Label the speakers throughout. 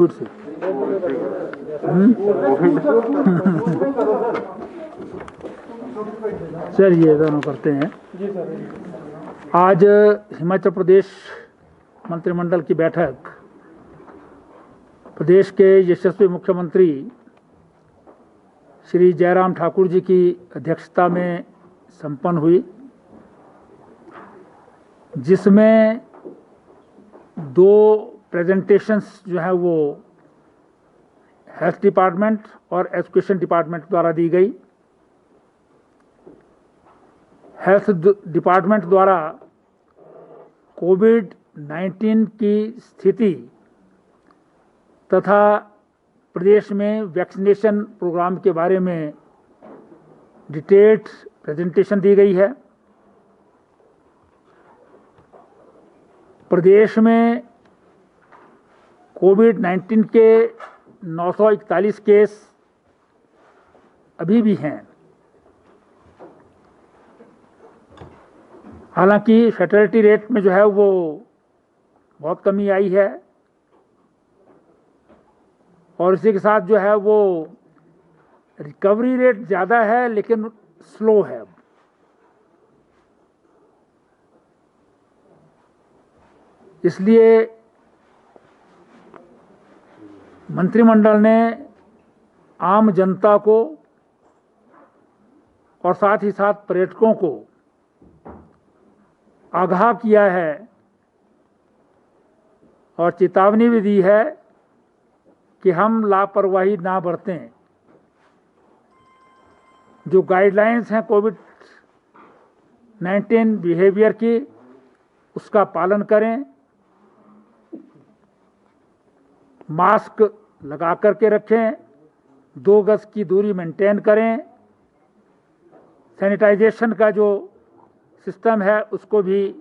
Speaker 1: से चलिए दोनों करते हैं। आज हिमाचल प्रदेश मंत्रिमंडल की बैठक प्रदेश के यशस्वी मुख्यमंत्री श्री जयराम ठाकुर जी की अध्यक्षता में संपन्न हुई, जिसमें दो प्रेजेंटेशंस जो है वो हेल्थ डिपार्टमेंट और एजुकेशन डिपार्टमेंट द्वारा दी गई। हेल्थ डिपार्टमेंट द्वारा कोविड-19 की स्थिति तथा प्रदेश में वैक्सीनेशन प्रोग्राम के बारे में डिटेल्ड प्रेजेंटेशन दी गई है। प्रदेश में कोविड-19 के 941 केस अभी भी हैं। हालांकि फैटेलिटी रेट में जो है वो बहुत कमी आई है और इसी के साथ जो है वो रिकवरी रेट ज़्यादा है लेकिन स्लो है। इसलिए मंत्रिमंडल ने आम जनता को और साथ ही साथ पर्यटकों को आगाह किया है और चेतावनी भी दी है कि हम लापरवाही ना बरतें। जो गाइडलाइंस हैं कोविड-19 बिहेवियर की, उसका पालन करें, मास्क लगा करके रखें, 2 गज की दूरी मेंटेन करें, सैनिटाइजेशन का जो सिस्टम है उसको भी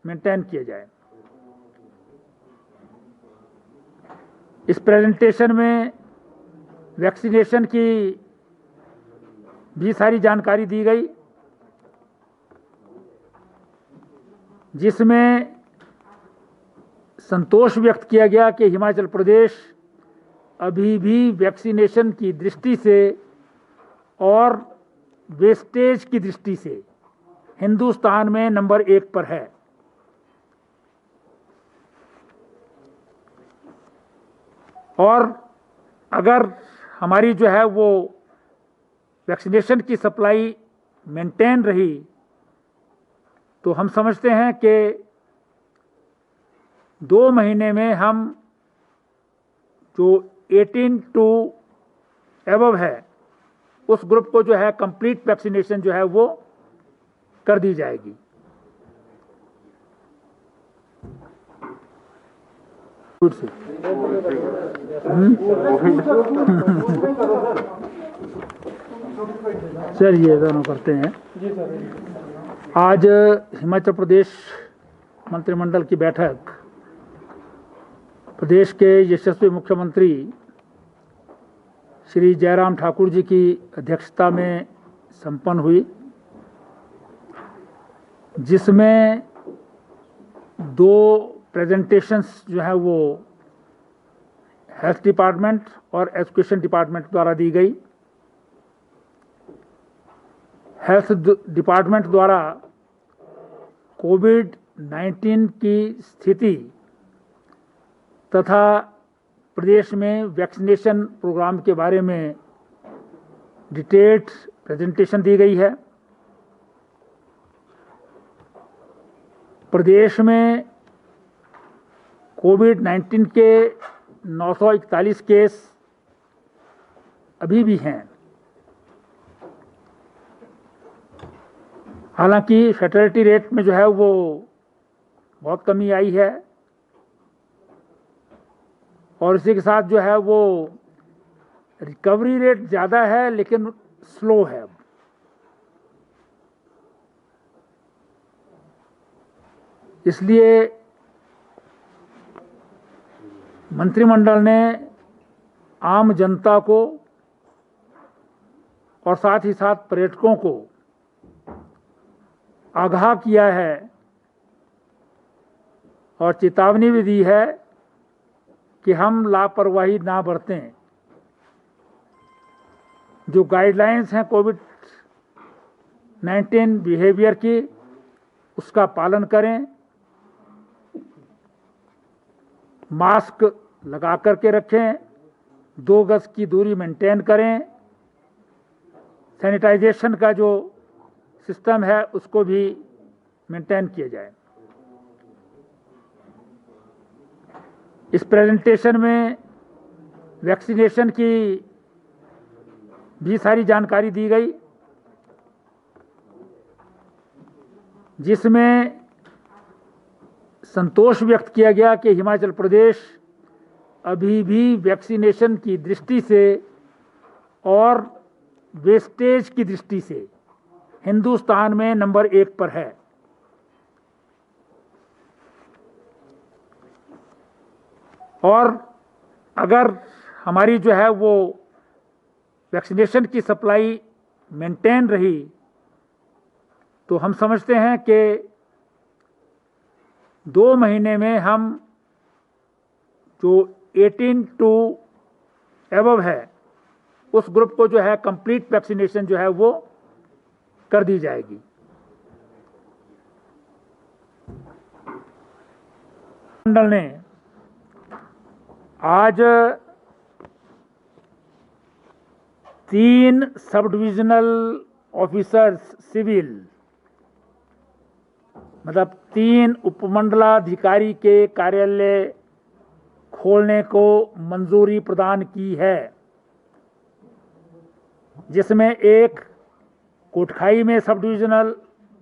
Speaker 1: मेंटेन किया जाए। इस प्रेजेंटेशन में वैक्सीनेशन की भी सारी जानकारी दी गई, जिसमें संतोष व्यक्त किया गया कि हिमाचल प्रदेश अभी भी वैक्सीनेशन की दृष्टि से और वेस्टेज की दृष्टि से हिंदुस्तान में नंबर 1 पर है। और अगर हमारी जो है वो वैक्सीनेशन की सप्लाई मेंटेन रही तो हम समझते हैं कि 2 महीने में हम जो 18 टू एबव है उस ग्रुप को जो है कंप्लीट वैक्सीनेशन जो है वो कर दी जाएगी। चलिए दोनों करते हैं। आज हिमाचल प्रदेश मंत्रिमंडल की बैठक प्रदेश के यशस्वी मुख्यमंत्री श्री जयराम ठाकुर जी की अध्यक्षता में संपन्न हुई, जिसमें 2 प्रेजेंटेशंस जो है वो हेल्थ डिपार्टमेंट और एजुकेशन डिपार्टमेंट द्वारा दी गई। हेल्थ डिपार्टमेंट द्वारा कोविड-19 की स्थिति तथा प्रदेश में वैक्सीनेशन प्रोग्राम के बारे में डिटेल्ड प्रेजेंटेशन दी गई है। प्रदेश में कोविड-19 के 941 केस अभी भी हैं। हालांकि फैटेलिटी रेट में जो है वो बहुत कमी आई है और इसी के साथ जो है वो रिकवरी रेट ज़्यादा है लेकिन स्लो है। इसलिए मंत्रिमंडल ने आम जनता को और साथ ही साथ पर्यटकों को आगाह किया है और चेतावनी भी दी है कि हम लापरवाही ना बरतें। जो गाइडलाइंस हैं कोविड-19 बिहेवियर की, उसका पालन करें, मास्क लगा करके रखें, 2 गज की दूरी मेंटेन करें, सैनिटाइजेशन का जो सिस्टम है उसको भी मेंटेन किया जाए। इस प्रेजेंटेशन में वैक्सीनेशन की भी सारी जानकारी दी गई, जिसमें संतोष व्यक्त किया गया कि हिमाचल प्रदेश अभी भी वैक्सीनेशन की दृष्टि से और वेस्टेज की दृष्टि से हिंदुस्तान में नंबर 1 पर है। और अगर हमारी जो है वो वैक्सीनेशन की सप्लाई मेंटेन रही तो हम समझते हैं कि 2 महीने में हम जो 18 टू एबव है उस ग्रुप को जो है कंप्लीट वैक्सीनेशन जो है वो कर दी जाएगी। मंडल ने आज 3 सब डिविजनल ऑफिसर्स सिविल, मतलब 3 उपमंडलाधिकारी के कार्यालय खोलने को मंजूरी प्रदान की है, जिसमें एक कोटखाई में सब डिविजनल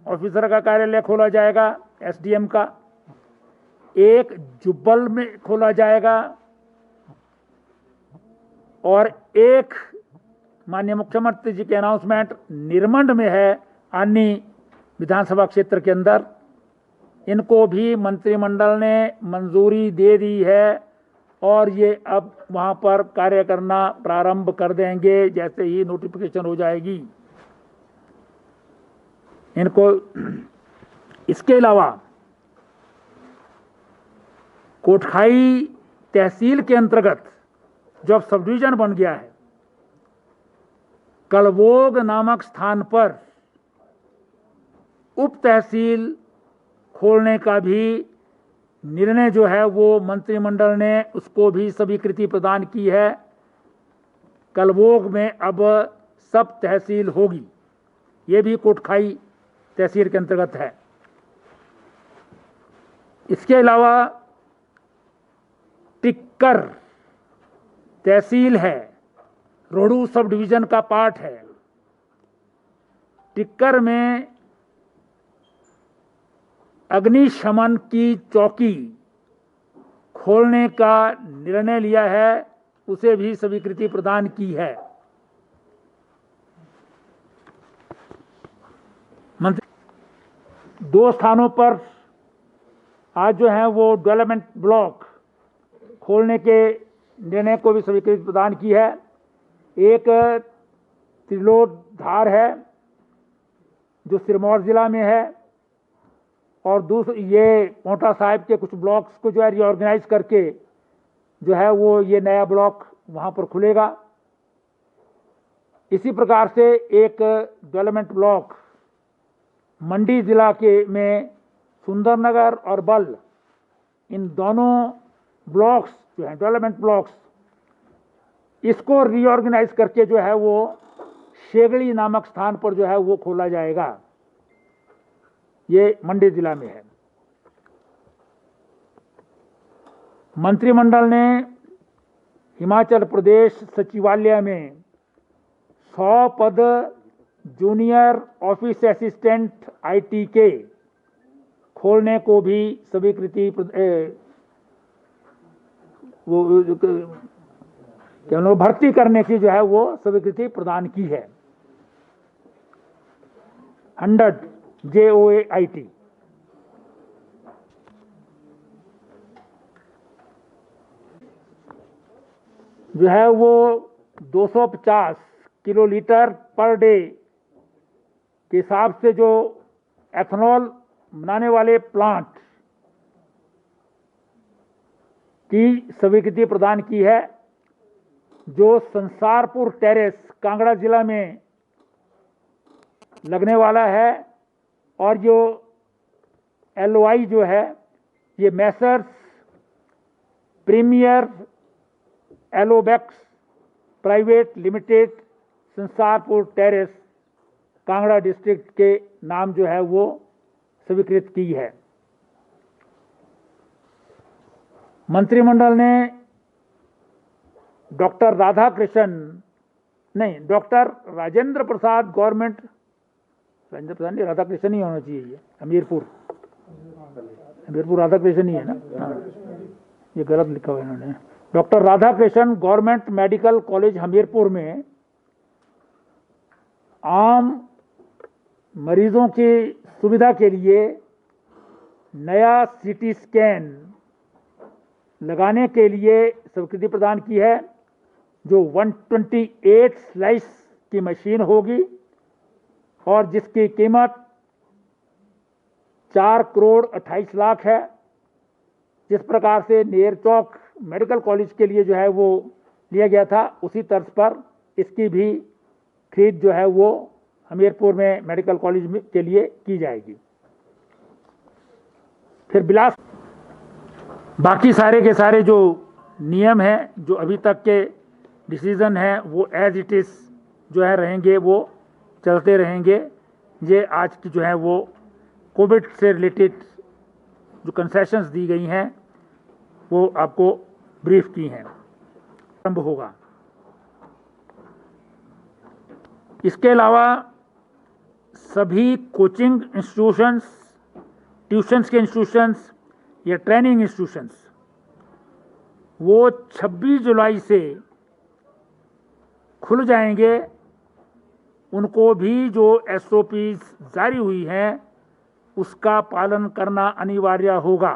Speaker 1: ऑफिसर का कार्यालय खोला जाएगा, एसडीएम का, एक जुब्बल में खोला जाएगा और एक माननीय मुख्यमंत्री जी के अनाउंसमेंट निरमंड में है, आनी विधानसभा क्षेत्र के अंदर। इनको भी मंत्रिमंडल ने मंजूरी दे दी है और ये अब वहां पर कार्य करना प्रारंभ कर देंगे जैसे ही नोटिफिकेशन हो जाएगी इनको। इसके अलावा कोटखाई तहसील के अंतर्गत जो अब सब डिवीजन बन गया है, कलबोग नामक स्थान पर उप तहसील खोलने का भी निर्णय जो है वो मंत्रिमंडल ने उसको भी स्वीकृति प्रदान की है। कलबोग में अब सब तहसील होगी, ये भी कोटखाई तहसील के अंतर्गत है। इसके अलावा टिक्कर तहसील है, रोहडू सब डिवीजन का पार्ट है। टिक्कर में अग्निशमन की चौकी खोलने का निर्णय लिया है, उसे भी स्वीकृति प्रदान की है। मंत्री 2 स्थानों पर आज जो है वो डेवलपमेंट ब्लॉक खोलने के निर्णय को भी स्वीकृति प्रदान की है। एक त्रिलोकधार है जो सिरमौर जिला में है और दूसरी ये पोंटा साहिब के कुछ ब्लॉक्स को जो है रीऑर्गेनाइज करके जो है वो ये नया ब्लॉक वहां पर खुलेगा। इसी प्रकार से एक डेवलपमेंट ब्लॉक मंडी जिला के में सुंदरनगर और बल, इन दोनों ब्लॉक्स जो हैं डेवलपमेंट ब्लॉक्स, इसको रीऑर्गेनाइज करके जो है वो शेगड़ी नामक स्थान पर जो है वो खोला जाएगा। ये मंडी जिला में है। मंत्रिमंडल ने हिमाचल प्रदेश सचिवालय में 100 पद जूनियर ऑफिस असिस्टेंट आईटी के खोलने को भी स्वीकृति वो भर्ती करने की जो है वो स्वीकृति प्रदान की है। 100 JOAIT। जो है वो 250 किलोलीटर पर डे के हिसाब से जो एथेनॉल बनाने वाले प्लांट की स्वीकृति प्रदान की है, जो संसारपुर टेरेस कांगड़ा जिला में लगने वाला है। और जो LOI जो है ये Messrs Premier Elobax Private Limited Sansarpur Terrace Kangra district के नाम जो है वो स्वीकृत की है। मंत्रिमंडल ने डॉक्टर राजेंद्र प्रसाद गवर्नमेंट, राजेंद्र प्रसाद नहीं, राधाकृष्ण ही होना चाहिए, ये हमीरपुर राधाकृष्ण ही है ना, ये गलत लिखा हुआ है इन्होंने। Doctor Radhakrishna government medical college Hamirpur में आम मरीजों की सुविधा के लिए नया CT स्कैन लगाने के लिए स्वीकृति प्रदान की है, जो 128 स्लाइस की मशीन होगी और जिसकी कीमत 4 करोड़ 28 लाख है। जिस प्रकार से नेर चौक मेडिकल कॉलेज के लिए जो है वो लिया गया था, उसी तर्ज पर इसकी भी खरीद जो है वो हमीरपुर में मेडिकल कॉलेज के लिए की जाएगी। फिर बिलास बाकी सारे के सारे जो नियम हैं, जो अभी तक के डिसीजन हैं, वो एज इट इज़ जो है रहेंगे, वो चलते रहेंगे। ये आज की जो है वो कोविड से रिलेटेड जो कंसेशंस दी गई हैं वो आपको ब्रीफ की हैं। आरंभ होगा। इसके अलावा सभी कोचिंग इंस्टीट्यूशंस, ट्यूशन्स के इंस्टीट्यूशंस या ट्रेनिंग इंस्टीट्यूशंस वो 26 जुलाई से खुल जाएंगे। उनको भी जो SOPs जारी हुई हैं उसका पालन करना अनिवार्य होगा।